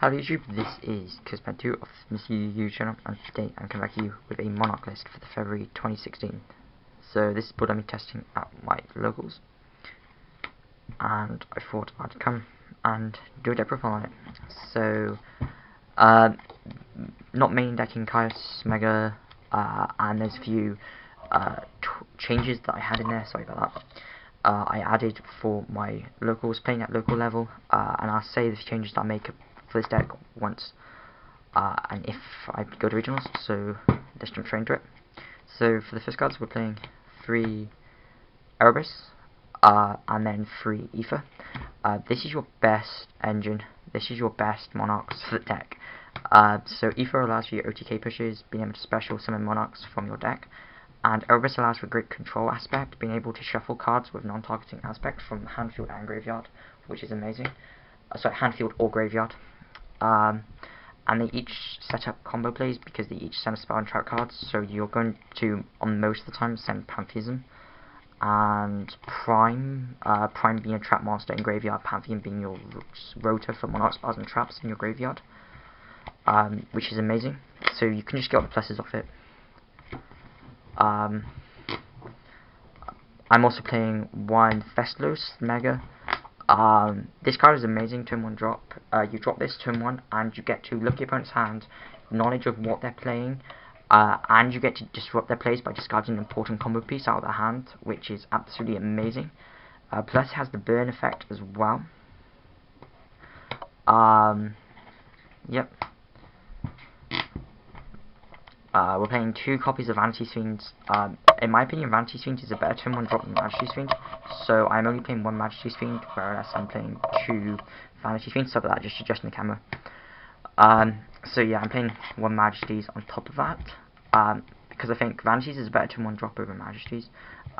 Hello YouTube, this is Cosmet2 of ReplayMrYugioh channel, and today I'm coming back to you with a Monarch list for the February 2016. So this is what I'm testing at my locals, and I thought I'd come and do a deck profile on it. So, not main decking Caius Mega, and there's a few changes that I had in there, sorry about that. I added for my locals, playing at local level, and I'll say the changes that I make for this deck once, and if I go to regionals, so let's jump straight into it. So for the first cards, we're playing 3 Erebus, and then 3 Ether. This is your best engine, this is your best Monarchs for the deck. So Ether allows for your OTK pushes, being able to special summon Monarchs from your deck, and Erebus allows for great control aspect, being able to shuffle cards with non-targeting aspect from hand, field, and graveyard, which is amazing. Sorry, hand, field, or graveyard. And they each set up combo plays because they each send a spell and trap cards, so you're going to, on most of the time, send Pantheism and Prime, Prime being a trap monster in graveyard, Pantheon being your rotor for Monarch spells and traps in your graveyard, which is amazing, so you can just get all the pluses off it. I'm also playing 1 Thestalos Mega. This card is amazing, turn 1 drop. You drop this turn 1 and you get to look at your opponent's hand, knowledge of what they're playing, and you get to disrupt their plays by discarding an important combo piece out of their hand, which is absolutely amazing. Plus it has the burn effect as well. Yep. We're playing 2 copies of Vanity Fiends. In my opinion, Vanity Fiend is a better turn 1 drop than Majesty Fiend, so I'm only playing 1 Majesty Fiend, whereas I'm playing 2 Vanity Fiends, so that just adjusting the camera. So yeah, I'm playing 1 Majesties on top of that, because I think Vanities is a better turn 1 drop over Majesties.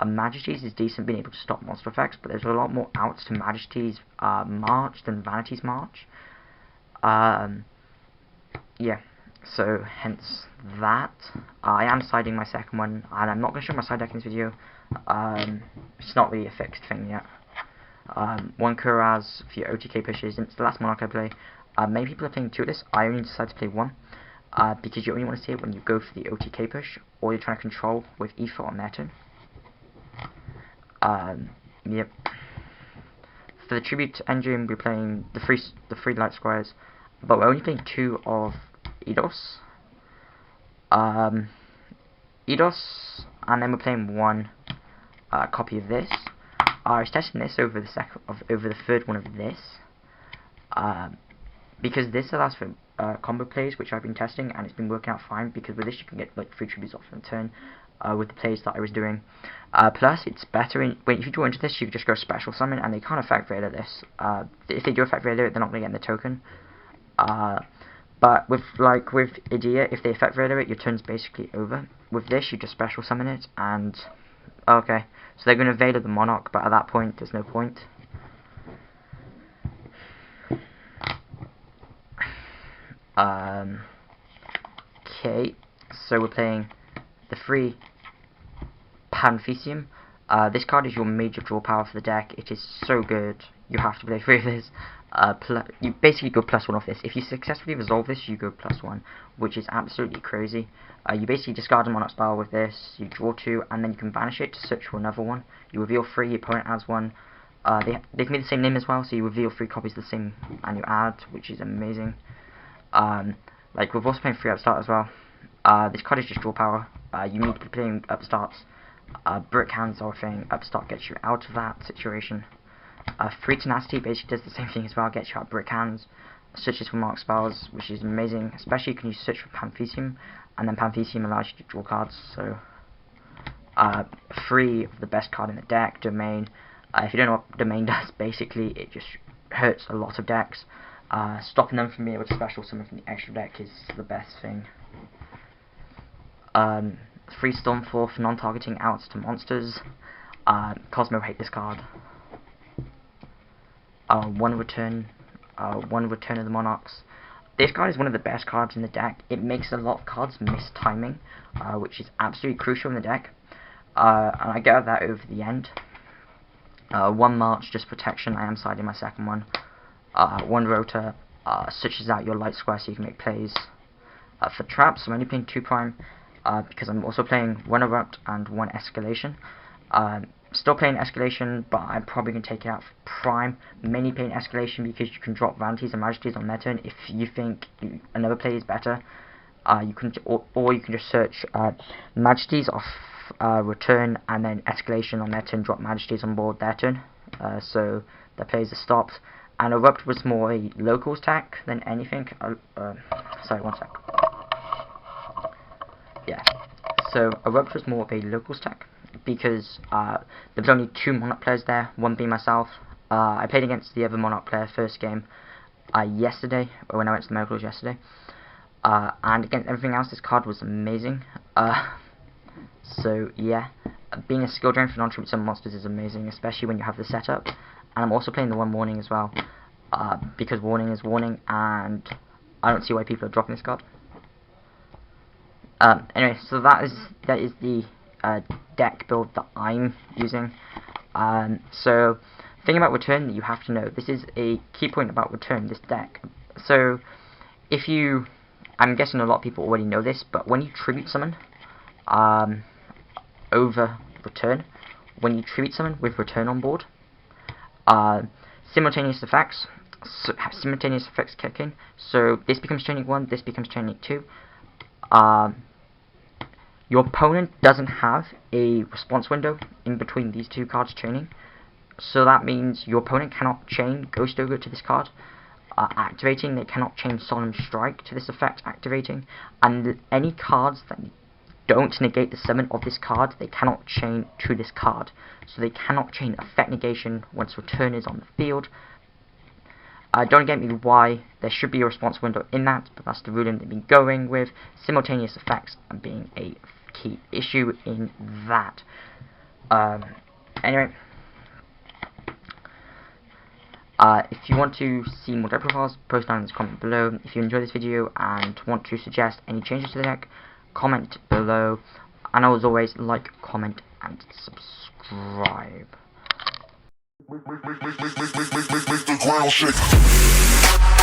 Majesties is decent being able to stop monster effects, but there's a lot more outs to Majesties March than Vanities March. Yeah. So hence that. I am siding my second one, and I'm not going to show my side deck in this video. It's not really a fixed thing yet. 1 Kuraz for your OTK pushes. It's the last Monarch I play. Many people are playing 2 of this. I only decided to play 1, because you only want to see it when you go for the OTK push, or you're trying to control with Ether on their turn. Yep. For the tribute engine, we're playing the free light squares, but we're only playing 2 of Eidos, and then we're playing 1 copy of this. I was testing this over the third one of this, because this allows for combo plays, which I've been testing, and it's been working out fine. Because with this you can get like 3 tributes off in a turn, with the plays that I was doing. Plus, it's better if you draw into this, you can just go special summon, and they can't effect raider this. If they do effect raider it, they're not going to get in the token. But with Idea, if they effect raider it, your turn's basically over. With this, you just special summon it, and okay, so they're going to Veiler the Monarch, but at that point, there's no point. Okay, so we're playing the 3 Pantheism. This card is your major draw power for the deck. It is so good. You have to play 3 of this. You basically go +1 off this. If you successfully resolve this, you go +1, which is absolutely crazy. You basically discard a Monarch spell with this, you draw 2, and then you can banish it to search for another one. You reveal 3, your opponent adds 1. They can be the same name as well, so you reveal 3 copies of the same, and you add, which is amazing. Like, we're also playing 3 Upstart as well. This card is just draw power. You need to be playing Upstarts. Brick Hands or thing. Upstart gets you out of that situation. 3 Tenacity basically does the same thing as well, gets you out of Brick Hands. Searches for Mark spells, which is amazing. Especially you can use search for Pantheism, and then Pantheism allows you to draw cards. So, 3 of the best card in the deck, Domain. If you don't know what Domain does, basically it just hurts a lot of decks. Stopping them from being able to special summon from the extra deck is the best thing. 3 Stormforth for non-targeting outs to monsters. Cosmo hate this card. 1 return of the Monarchs. this card is one of the best cards in the deck. It makes a lot of cards miss timing, which is absolutely crucial in the deck. And I get that over the end. 1 March, just protection, I am siding my second one. 1 Rotor, switches out your light square so you can make plays. For traps, I'm only playing 2 Prime, because I'm also playing 1 Erupt and 1 Escalation. Still playing Escalation, but I'm probably going to take it out for Prime. Mainly playing Escalation because you can drop Vanities and Majesties on their turn. If you think another play is better, you can, or you can just search Majesties off return, and then Escalation on their turn, drop Majesties on board their turn. So the plays are stopped. And Erupt was more a locals tech than anything. Sorry, one sec. Yeah. So Erupt was more of a locals tech because there was only 2 Monarch players there, one being myself. I played against the other Monarch player first game yesterday, or when I went to the Miracles yesterday. And against everything else, this card was amazing. So yeah, being a skill drain for non-tribute summon monsters is amazing, especially when you have the setup. And I'm also playing the 1 Warning as well, because Warning is Warning, and I don't see why people are dropping this card. Anyway, so that is the deck build that I'm using. So, thing about return that you have to know, this is a key point about return, this deck. So, if you, I'm guessing a lot of people already know this, but when you tribute summon over return, when you tribute summon with return on board, simultaneous effects kick in. So this becomes chaining 1, this becomes chaining 2. Your opponent doesn't have a response window in between these 2 cards chaining, so that means your opponent cannot chain Ghost Ogre to this card activating. They cannot chain Solemn Strike to this effect activating, and any cards that don't negate the summon of this card, they cannot chain to this card. So they cannot chain effect negation once return is on the field. Don't get me why there should be a response window in that, but that's the ruling they've been going with. Simultaneous effects and being a key issue in that. Anyway, if you want to see more deck profiles, post down in the comment below. If you enjoyed this video and want to suggest any changes to the deck, comment below, and as always, like, comment, and subscribe. Make the ground shake.